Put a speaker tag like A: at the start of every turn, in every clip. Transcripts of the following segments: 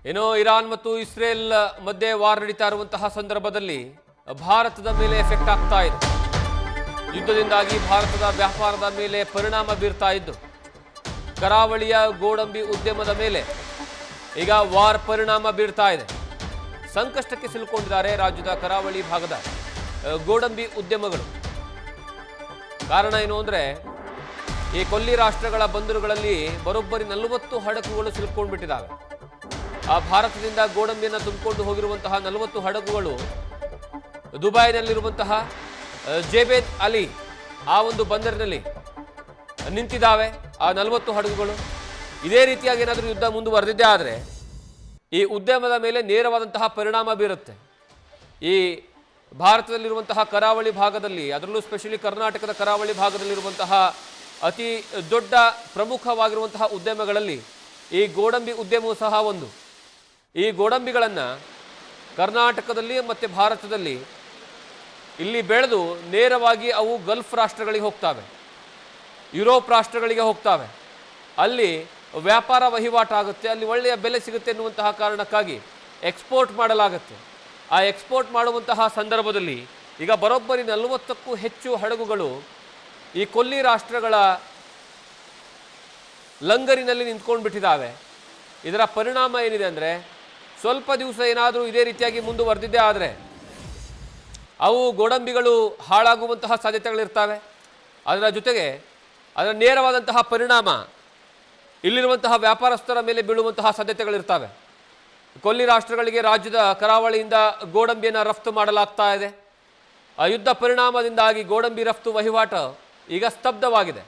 A: ಏನೋ ಇರಾನ್ ಮತ್ತು ಇಸ್ರೇಲ್ ಮಧ್ಯೆ ವಾರ್ ನಡೀತಾ ಇರುವಂತಹ ಸಂದರ್ಭದಲ್ಲಿ ಭಾರತದ ಮೇಲೆ ಎಫೆಕ್ಟ್ ಆಗ್ತಾ ಇದೆ. ಯುದ್ಧದಿಂದಾಗಿ ಭಾರತದ ವ್ಯಾಪಾರದ ಮೇಲೆ ಪರಿಣಾಮ ಬೀರ್ತಾ ಇದ್ದು ಕರಾವಳಿಯ ಗೋಡಂಬಿ ಉದ್ಯಮದ ಮೇಲೆ ಈಗ ವಾರ್ ಪರಿಣಾಮ ಬೀರ್ತಾ ಇದೆ. ಸಂಕಷ್ಟಕ್ಕೆ ಸಿಲುಕೊಂಡಿದ್ದಾರೆ ರಾಜ್ಯದ ಕರಾವಳಿ ಭಾಗದ ಗೋಡಂಬಿ ಉದ್ಯಮಗಳು. ಕಾರಣ ಏನು ಅಂದರೆ ಈ ಕೊಲ್ಲಿ ರಾಷ್ಟ್ರಗಳ ಬಂದರುಗಳಲ್ಲಿ ಬರೋಬ್ಬರಿ 40 ಹಡಗುಗಳು ಸಿಲುಕೊಂಡ್ಬಿಟ್ಟಿದ್ದಾವೆ. ಆ ಭಾರತದಿಂದ ಗೋಡಂಬಿಯನ್ನು ತುಂಬಿಕೊಂಡು ಹೋಗಿರುವಂತಹ 40 ಹಡಗುಗಳು ದುಬೈನಲ್ಲಿರುವಂತಹ ಜೇಬೇದ್ ಅಲಿ ಆ ಒಂದು ಬಂದರಿನಲ್ಲಿ ನಿಂತಿದ್ದಾವೆ. ಆ 40 ಹಡಗುಗಳು ಇದೇ ರೀತಿಯಾಗಿ ಏನಾದರೂ ಯುದ್ಧ ಮುಂದುವರೆದಿದ್ದೇ ಆದರೆ ಈ ಉದ್ಯಮದ ಮೇಲೆ ನೇರವಾದಂತಹ ಪರಿಣಾಮ ಬೀರುತ್ತೆ. ಈ ಭಾರತದಲ್ಲಿರುವಂತಹ ಕರಾವಳಿ ಭಾಗದಲ್ಲಿ, ಅದರಲ್ಲೂ ಸ್ಪೆಷಲಿ ಕರ್ನಾಟಕದ ಕರಾವಳಿ ಭಾಗದಲ್ಲಿರುವಂತಹ ಅತಿ ದೊಡ್ಡ ಪ್ರಮುಖವಾಗಿರುವಂತಹ ಉದ್ಯಮಗಳಲ್ಲಿ ಈ ಗೋಡಂಬಿ ಉದ್ಯಮವೂ ಸಹ ಒಂದು. ಈ ಗೋಡಂಬಿಗಳನ್ನು ಕರ್ನಾಟಕದಲ್ಲಿ ಮತ್ತು ಭಾರತದಲ್ಲಿ ಇಲ್ಲಿ ಬೆಳೆದು ನೇರವಾಗಿ ಅವು ಗಲ್ಫ್ ರಾಷ್ಟ್ರಗಳಿಗೆ ಹೋಗ್ತವೆ, ಯುರೋಪ್ ರಾಷ್ಟ್ರಗಳಿಗೆ ಹೋಗ್ತವೆ. ಅಲ್ಲಿ ವ್ಯಾಪಾರ ವಹಿವಾಟಾಗುತ್ತೆ, ಅಲ್ಲಿ ಒಳ್ಳೆಯ ಬೆಲೆ ಸಿಗುತ್ತೆ ಎನ್ನುವಂತಹ ಕಾರಣಕ್ಕಾಗಿ ಎಕ್ಸ್ಪೋರ್ಟ್ ಮಾಡಲಾಗುತ್ತೆ. ಆ ಎಕ್ಸ್ಪೋರ್ಟ್ ಮಾಡುವಂತಹ ಸಂದರ್ಭದಲ್ಲಿ ಈಗ ಬರೋಬ್ಬರಿ 40ಕ್ಕೂ ಹೆಚ್ಚು ಹಡಗುಗಳು ಈ ಕೊಲ್ಲಿ ರಾಷ್ಟ್ರಗಳ ಲಂಗರಿನಲ್ಲಿ ನಿಂತ್ಕೊಂಡು ಬಿಟ್ಟಿದ್ದಾವೆ. ಇದರ ಪರಿಣಾಮ ಏನಿದೆ ಅಂದರೆ ಸ್ವಲ್ಪ ದಿವಸ ಏನಾದರೂ ಇದೇ ರೀತಿಯಾಗಿ ಮುಂದುವರೆದಿದ್ದೇ ಆದರೆ ಅವು ಗೋಡಂಬಿಗಳು ಹಾಳಾಗುವಂತಹ ಸಾಧ್ಯತೆಗಳಿರ್ತವೆ. ಅದರ ಜೊತೆಗೆ ಅದರ ನೇರವಾದಂತಹ ಪರಿಣಾಮ ಇಲ್ಲಿರುವಂತಹ ವ್ಯಾಪಾರಸ್ಥರ ಮೇಲೆ ಬೀಳುವಂತಹ ಸಾಧ್ಯತೆಗಳಿರ್ತವೆ. ಕೊಲ್ಲಿ ರಾಷ್ಟ್ರಗಳಿಗೆ ರಾಜ್ಯದ ಕರಾವಳಿಯಿಂದ ಗೋಡಂಬಿಯನ್ನು ರಫ್ತು ಮಾಡಲಾಗ್ತಾ ಇದೆ. ಆ ಯುದ್ಧ ಪರಿಣಾಮದಿಂದಾಗಿ ಗೋಡಂಬಿ ರಫ್ತು ವಹಿವಾಟು ಈಗ ಸ್ತಬ್ಧವಾಗಿದೆ.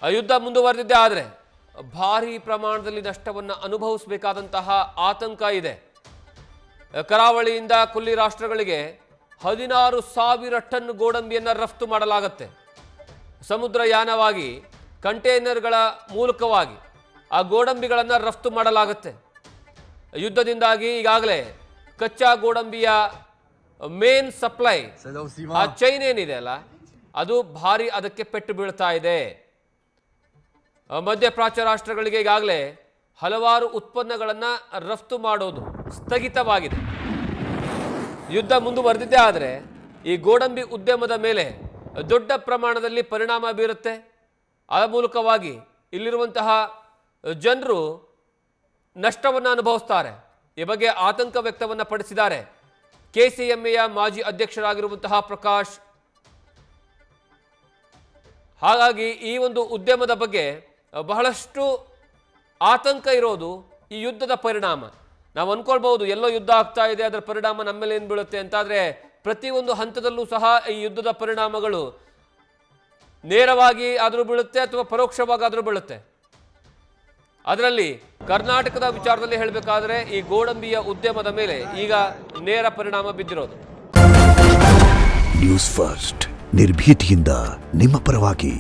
A: ಆ ಯುದ್ಧ ಮುಂದುವರೆದಿದ್ದೇ ಆದರೆ ಭಾರೀ ಪ್ರಮಾಣದಲ್ಲಿ ನಷ್ಟವನ್ನು ಅನುಭವಿಸಬೇಕಾದಂತಹ ಆತಂಕ ಇದೆ. ಕರಾವಳಿಯಿಂದ ಕೊಲ್ಲಿ ರಾಷ್ಟ್ರಗಳಿಗೆ 16,000 ಟನ್ ಗೋಡಂಬಿಯನ್ನು ರಫ್ತು ಮಾಡಲಾಗುತ್ತೆ. ಸಮುದ್ರಯಾನವಾಗಿ ಕಂಟೈನರ್ಗಳ ಮೂಲಕವಾಗಿ ಆ ಗೋಡಂಬಿಗಳನ್ನು ರಫ್ತು ಮಾಡಲಾಗುತ್ತೆ. ಯುದ್ಧದಿಂದಾಗಿ ಈಗಾಗಲೇ ಕಚ್ಚಾ ಗೋಡಂಬಿಯ ಮೇನ್ ಸಪ್ಲೈ ಆ ಚೈನ್ ಏನಿದೆ ಅಲ್ಲ, ಅದು ಭಾರಿ ಅದಕ್ಕೆ ಪೆಟ್ಟು ಬೀಳ್ತಾ ಇದೆ. ಮಧ್ಯಪ್ರಾಚ್ಯ ರಾಷ್ಟ್ರಗಳಿಗೆ ಈಗಾಗಲೇ ಹಲವಾರು ಉತ್ಪನ್ನಗಳನ್ನು ರಫ್ತು ಮಾಡೋದು ಸ್ಥಗಿತವಾಗಿದೆ. ಯುದ್ಧ ಮುಂದುವರೆದಿದ್ದೇ ಆದರೆ ಈ ಗೋಡಂಬಿ ಉದ್ಯಮದ ಮೇಲೆ ದೊಡ್ಡ ಪ್ರಮಾಣದಲ್ಲಿ ಪರಿಣಾಮ ಬೀರುತ್ತೆ. ಆ ಮೂಲಕವಾಗಿ ಇಲ್ಲಿರುವಂತಹ ಜನರು ನಷ್ಟವನ್ನು ಅನುಭವಿಸ್ತಾರೆ. ಈ ಬಗ್ಗೆ ಆತಂಕ ವ್ಯಕ್ತವನ್ನು ಪಡಿಸಿದ್ದಾರೆ ಕೆಸಿಎಂಎಯ ಮಾಜಿ ಅಧ್ಯಕ್ಷರಾಗಿರುವಂತಹ ಪ್ರಕಾಶ್. ಹಾಗಾಗಿ ಈ ಒಂದು ಉದ್ಯಮದ ಬಗ್ಗೆ ಬಹಳಷ್ಟು ಆತಂಕ ಇರೋದು ಈ ಯುದ್ಧದ ಪರಿಣಾಮ. ನಾವು ಅಂದ್ಕೊಳ್ಬಹುದು ಎಲ್ಲೋ ಯುದ್ಧ ಆಗ್ತಾ ಇದೆ, ಅದರ ಪರಿಣಾಮ ನಮ್ಮ ಮೇಲೆ ಏನು ಬೀಳುತ್ತೆ ಅಂತ. ಆದರೆ ಪ್ರತಿಯೊಂದು ಹಂತದಲ್ಲೂ ಸಹ ಈ ಯುದ್ಧದ ಪರಿಣಾಮಗಳು ನೇರವಾಗಿ ಆದರೂ ಬೀಳುತ್ತೆ ಅಥವಾ ಪರೋಕ್ಷವಾಗಿ ಆದರೂ ಬೀಳುತ್ತೆ. ಅದರಲ್ಲಿ ಕರ್ನಾಟಕದ ವಿಚಾರದಲ್ಲಿ ಹೇಳಬೇಕಾದ್ರೆ ಈ ಗೋಡಂಬಿಯ ಉದ್ಯಮದ ಮೇಲೆ ಈಗ ನೇರ ಪರಿಣಾಮ ಬಿದ್ದಿರೋದು.
B: ನ್ಯೂಸ್ ಫಸ್ಟ್ ನಿರ್ಭೀತಿಯಿಂದ ನಿಮ್ಮ ಪರವಾಗಿ.